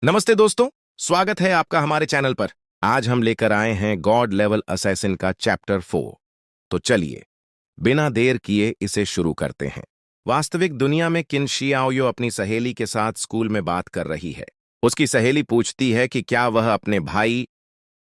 नमस्ते दोस्तों, स्वागत है आपका हमारे चैनल पर। आज हम लेकर आए हैं गॉड लेवल असैसिन का चैप्टर 4। तो चलिए बिना देर किए इसे शुरू करते हैं। वास्तविक दुनिया में किन शियाओयो अपनी सहेली के साथ स्कूल में बात कर रही है। उसकी सहेली पूछती है कि क्या वह अपने भाई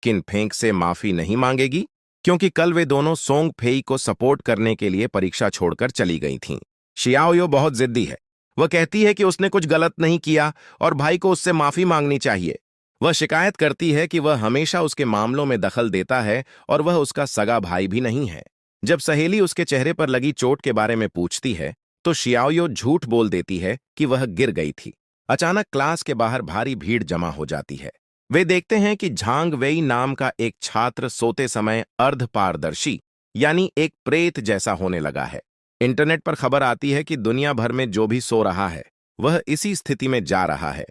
किन फेंक से माफी नहीं मांगेगी, क्योंकि कल वे दोनों सोंग फेई को सपोर्ट करने के लिए परीक्षा छोड़कर चली गई थीं। शियाओयो बहुत जिद्दी है। वह कहती है कि उसने कुछ गलत नहीं किया और भाई को उससे माफी मांगनी चाहिए। वह शिकायत करती है कि वह हमेशा उसके मामलों में दखल देता है और वह उसका सगा भाई भी नहीं है। जब सहेली उसके चेहरे पर लगी चोट के बारे में पूछती है तो शियाओयो झूठ बोल देती है कि वह गिर गई थी। अचानक क्लास के बाहर भारी भीड़ जमा हो जाती है। वे देखते हैं कि झांग वेई नाम का एक छात्र सोते समय अर्ध पारदर्शी यानी एक प्रेत जैसा होने लगा है। इंटरनेट पर खबर आती है कि दुनिया भर में जो भी सो रहा है वह इसी स्थिति में जा रहा है,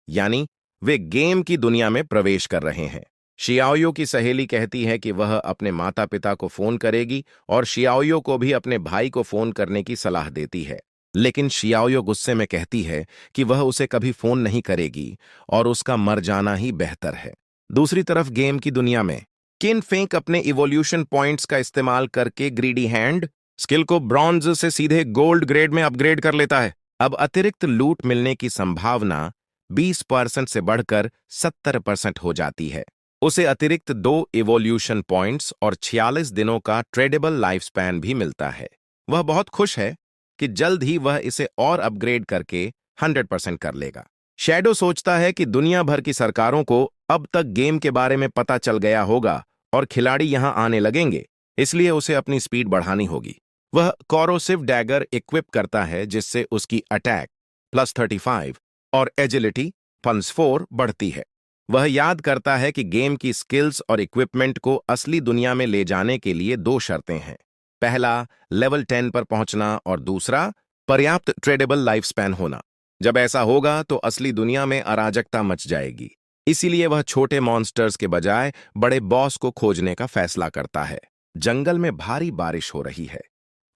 यानी वे गेम की दुनिया में प्रवेश कर रहे हैं। शियाओयो की सहेली कहती है कि वह अपने माता पिता को फोन करेगी और शियाओयो को भी अपने भाई को फोन करने की सलाह देती है। लेकिन शियाओयो गुस्से में कहती है कि वह उसे कभी फोन नहीं करेगी और उसका मर जाना ही बेहतर है। दूसरी तरफ गेम की दुनिया में किन फेंक अपने इवोल्यूशन पॉइंट्स का इस्तेमाल करके ग्रीडी हैंड स्किल को ब्रॉन्ज से सीधे गोल्ड ग्रेड में अपग्रेड कर लेता है। अब अतिरिक्त लूट मिलने की संभावना 20% से बढ़कर 70% हो जाती है। उसे अतिरिक्त 2 इवोल्यूशन पॉइंट्स और 46 दिनों का ट्रेडेबल लाइफ स्पैन भी मिलता है। वह बहुत खुश है कि जल्द ही वह इसे और अपग्रेड करके 100% कर लेगा। शैडो सोचता है कि दुनिया भर की सरकारों को अब तक गेम के बारे में पता चल गया होगा और खिलाड़ी यहां आने लगेंगे, इसलिए उसे अपनी स्पीड बढ़ानी होगी। वह कॉरोसिव डैगर इक्विप करता है जिससे उसकी अटैक +35 और एजिलिटी +4 बढ़ती है। वह याद करता है कि गेम की स्किल्स और इक्विपमेंट को असली दुनिया में ले जाने के लिए 2 शर्तें हैं। पहला, लेवल 10 पर पहुंचना और दूसरा, पर्याप्त ट्रेडेबल लाइफ स्पैन होना। जब ऐसा होगा तो असली दुनिया में अराजकता मच जाएगी। इसीलिए वह छोटे मॉन्स्टर्स के बजाय बड़े बॉस को खोजने का फैसला करता है। जंगल में भारी बारिश हो रही है।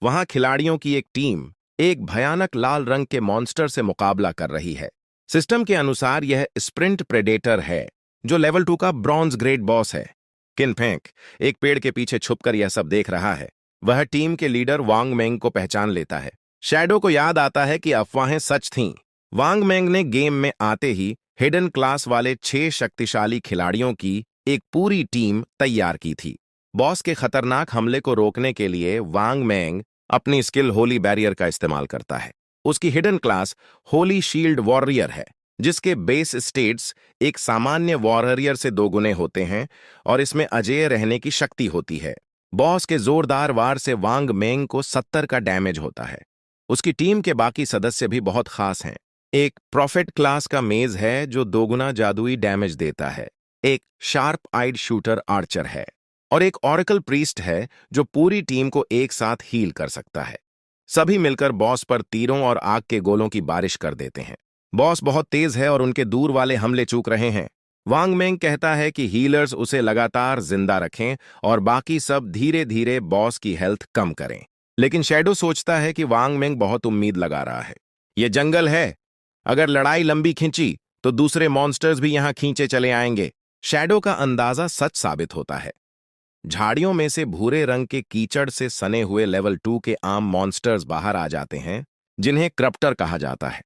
वहां खिलाड़ियों की एक टीम एक भयानक लाल रंग के मॉन्स्टर से मुकाबला कर रही है। सिस्टम के अनुसार यह स्प्रिंट प्रेडेटर है जो लेवल 2 का ब्रॉन्ज ग्रेड बॉस है। किनफेंक एक पेड़ के पीछे छुपकर यह सब देख रहा है। वह टीम के लीडर वांग मेंग को पहचान लेता है। शैडो को याद आता है कि अफवाहें सच थीं। वांग मेंग ने गेम में आते ही हिडन क्लास वाले 6 शक्तिशाली खिलाड़ियों की एक पूरी टीम तैयार की थी। बॉस के खतरनाक हमले को रोकने के लिए वांग मेंग अपनी स्किल होली बैरियर का इस्तेमाल करता है। उसकी hidden class Holi shield warrior है, जिसके बेस स्टेट्स एक सामान्य वॉरियर से 2 गुने होते हैं और इसमें अजेय रहने की शक्ति होती है। बॉस के जोरदार वार से वांग मेंग को 70 का डैमेज होता है। उसकी टीम के बाकी सदस्य भी बहुत खास हैं। एक प्रॉफिट क्लास का मेज है जो 2 गुना जादुई डैमेज देता है। एक शार्प आइड शूटर आर्चर है और एक ऑरेकल प्रीस्ट है जो पूरी टीम को एक साथ हील कर सकता है। सभी मिलकर बॉस पर तीरों और आग के गोलों की बारिश कर देते हैं। बॉस बहुत तेज है और उनके दूर वाले हमले चूक रहे हैं। वांग मेंग कहता है कि हीलर्स उसे लगातार जिंदा रखें और बाकी सब धीरे धीरे बॉस की हेल्थ कम करें। लेकिन शैडो सोचता है कि वांग मेंग बहुत उम्मीद लगा रहा है। यह जंगल है, अगर लड़ाई लंबी खिंची तो दूसरे मॉन्स्टर्स भी यहां खींचे चले आएंगे। शैडो का अंदाजा सच साबित होता है। झाड़ियों में से भूरे रंग के कीचड़ से सने हुए लेवल 2 के आम मॉन्स्टर्स बाहर आ जाते हैं, जिन्हें क्रप्टर कहा जाता है।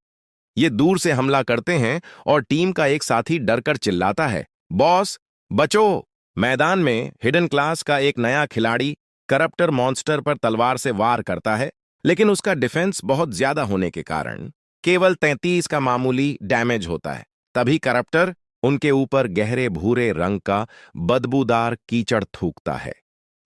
ये दूर से हमला करते हैं और टीम का एक साथी डरकर चिल्लाता है, बॉस बचो। मैदान में हिडन क्लास का एक नया खिलाड़ी करप्टर मॉन्स्टर पर तलवार से वार करता है, लेकिन उसका डिफेंस बहुत ज्यादा होने के कारण केवल 33 का मामूली डैमेज होता है। तभी करप्टर उनके ऊपर गहरे भूरे रंग का बदबूदार कीचड़ थूकता है।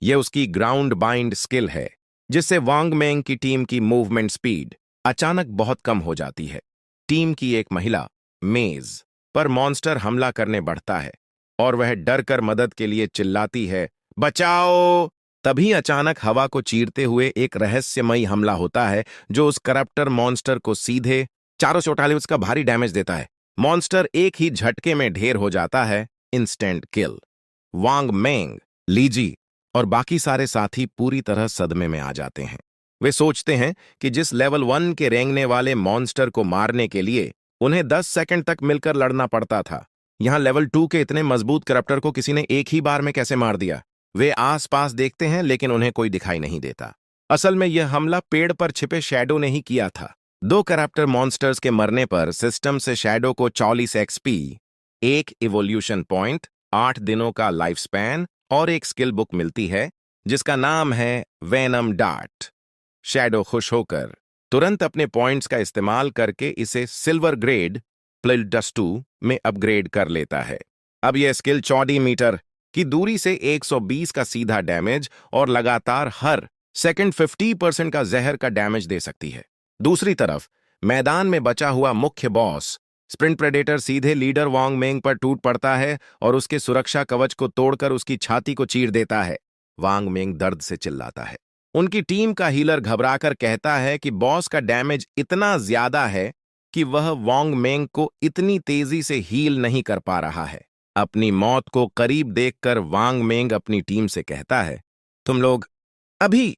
यह उसकी ग्राउंड बाइंड स्किल है, जिससे वांग मेंग की टीम की मूवमेंट स्पीड अचानक बहुत कम हो जाती है। टीम की एक महिला मेज पर मॉन्स्टर हमला करने बढ़ता है और वह डर कर मदद के लिए चिल्लाती है, बचाओ। तभी अचानक हवा को चीरते हुए एक रहस्यमयी हमला होता है जो उस करप्टर मॉन्स्टर को सीधे 444 का भारी डैमेज देता है। मॉन्स्टर एक ही झटके में ढेर हो जाता है। इंस्टेंट किल। वांग मेंग, लीजी और बाकी सारे साथी पूरी तरह सदमे में आ जाते हैं। वे सोचते हैं कि जिस लेवल 1 के रेंगने वाले मॉन्स्टर को मारने के लिए उन्हें 10 सेकंड तक मिलकर लड़ना पड़ता था। यहाँ लेवल 2 के इतने मजबूत करप्टर को किसी ने एक ही बार में कैसे मार दिया? वे आसपास देखते हैं लेकिन उन्हें कोई दिखाई नहीं देता। असल में यह हमला पेड़ पर छिपे शैडो ने ही किया था। 2 करप्टर मॉन्स्टर्स के मरने पर सिस्टम से शैडो को 44 एक्सपी, 1 इवोल्यूशन पॉइंट, 8 दिनों का लाइफ स्पैन और एक स्किल बुक मिलती है जिसका नाम है वेनम डार्ट। शैडो खुश होकर तुरंत अपने पॉइंट्स का इस्तेमाल करके इसे सिल्वर ग्रेड प्लिल्डस 2 में अपग्रेड कर लेता है। अब यह स्किल 14 मीटर की दूरी से 120 का सीधा डैमेज और लगातार हर सेकंड 50% का जहर का डैमेज दे सकती है। दूसरी तरफ मैदान में बचा हुआ मुख्य बॉस स्प्रिंट प्रेडेटर सीधे लीडर वांग मेंग पर टूट पड़ता है और उसके सुरक्षा कवच को तोड़कर उसकी छाती को चीर देता है। वांग मेंग दर्द से चिल्लाता है। उनकी टीम का हीलर घबराकर कहता है कि बॉस का डैमेज इतना ज्यादा है कि वह वांग मेंग को इतनी तेजी से हील नहीं कर पा रहा है। अपनी मौत को करीब देखकर वांग मेंग अपनी टीम से कहता है, तुम लोग अभी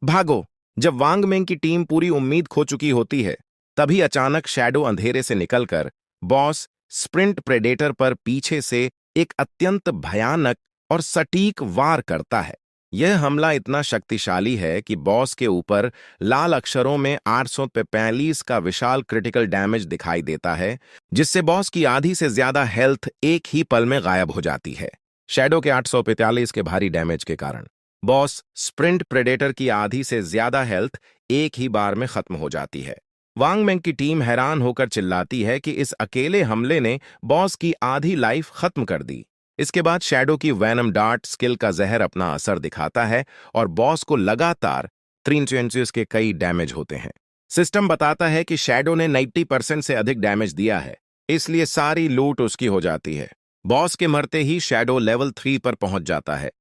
भागो। जब वांग मेंग की टीम पूरी उम्मीद खो चुकी होती है, तभी अचानक शैडो अंधेरे से निकलकर बॉस स्प्रिंट प्रेडेटर पर पीछे से एक अत्यंत भयानक और सटीक वार करता है। यह हमला इतना शक्तिशाली है कि बॉस के ऊपर लाल अक्षरों में 845 का विशाल क्रिटिकल डैमेज दिखाई देता है, जिससे बॉस की आधी से ज्यादा हेल्थ एक ही पल में गायब हो जाती है। शैडो के 845 के भारी डैमेज के कारण बॉस स्प्रिंट प्रेडेटर की आधी से ज्यादा हेल्थ एक ही बार में खत्म हो जाती है। वांग मेंग की टीम हैरान होकर चिल्लाती है कि इस अकेले हमले ने बॉस की आधी लाइफ खत्म कर दी। इसके बाद शैडो की वैनम डार्ट स्किल का जहर अपना असर दिखाता है और बॉस को लगातार 3 के कई डैमेज होते हैं। सिस्टम बताता है कि शैडो ने 90% से अधिक डैमेज दिया है, इसलिए सारी लूट उसकी हो जाती है। बॉस के मरते ही शैडो लेवल 3 पर पहुंच जाता है।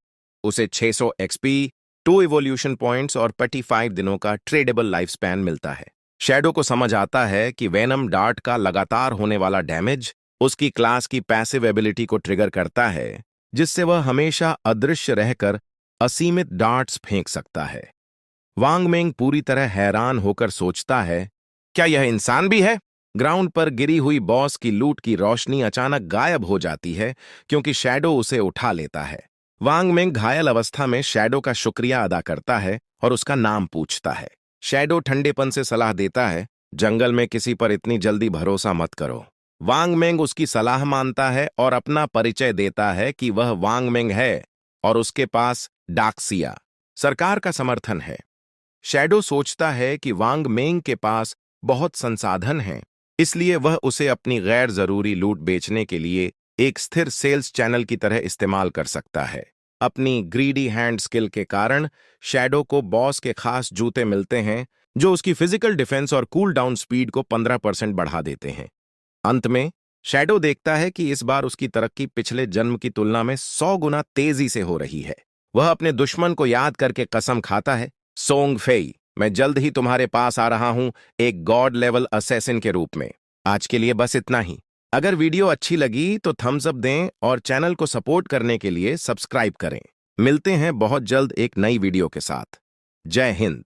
उसे 600 एक्सपी, 2 इवोल्यूशन पॉइंट्स और 45 दिनों का ट्रेडेबल लाइफ स्पैन मिलता है। शैडो को समझ आता है कि वेनम डार्ट का लगातार होने वाला डैमेज उसकी क्लास की पैसिव एबिलिटी को ट्रिगर करता है, जिससे वह हमेशा अदृश्य रहकर असीमित डार्ट्स फेंक सकता है। वांग मेंग पूरी तरह हैरान होकर सोचता है, क्या यह इंसान भी है? ग्राउंड पर गिरी हुई बॉस की लूट की रोशनी अचानक गायब हो जाती है क्योंकि शैडो उसे उठा लेता है। वांग मेंग घायल अवस्था में शैडो का शुक्रिया अदा करता है और उसका नाम पूछता है। शैडो ठंडेपन से सलाह देता है, जंगल में किसी पर इतनी जल्दी भरोसा मत करो। वांग मेंग उसकी सलाह मानता है और अपना परिचय देता है कि वह वांग मेंग है और उसके पास डाक्सिया सरकार का समर्थन है। शैडो सोचता है कि वांग मेंग के पास बहुत संसाधन हैं, इसलिए वह उसे अपनी गैर जरूरी लूट बेचने के लिए एक स्थिर सेल्स चैनल की तरह इस्तेमाल कर सकता है। अपनी ग्रीडी हैंड स्किल के कारण शैडो को बॉस के खास जूते मिलते हैं जो उसकी फिजिकल डिफेंस और कूल डाउन स्पीड को 15% बढ़ा देते हैं। अंत में शैडो देखता है कि इस बार उसकी तरक्की पिछले जन्म की तुलना में 100 गुना तेजी से हो रही है। वह अपने दुश्मन को याद करके कसम खाता है, सोंग फेई, मैं जल्द ही तुम्हारे पास आ रहा हूं एक गॉड लेवल असैसिन के रूप में। आज के लिए बस इतना ही। अगर वीडियो अच्छी लगी तो थम्स अप दें और चैनल को सपोर्ट करने के लिए सब्सक्राइब करें। मिलते हैं बहुत जल्द एक नई वीडियो के साथ। जय हिंद।